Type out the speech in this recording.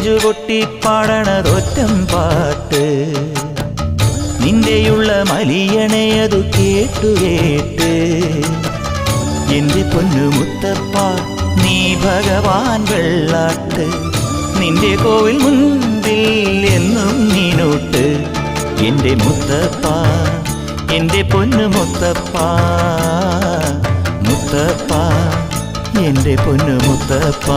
നെഞ്ചുകൊട്ടി പാടണതൊറ്റം പാട്ട് നിന്റെയുള്ള മലിയണയതു കേട്ടു കേട്ട് എന്റെ പൊന്നു മുത്തപ്പ നീ ഭഗവാൻ വെള്ളാട്ട് നിന്റെ കോവിൽ മുൻപിൽ എന്നും നീനോട്ട് എന്റെ മുത്തപ്പ എന്റെ പൊന്നു മുത്തപ്പ മുത്തപ്പ എന്റെ പൊന്നു മുത്തപ്പ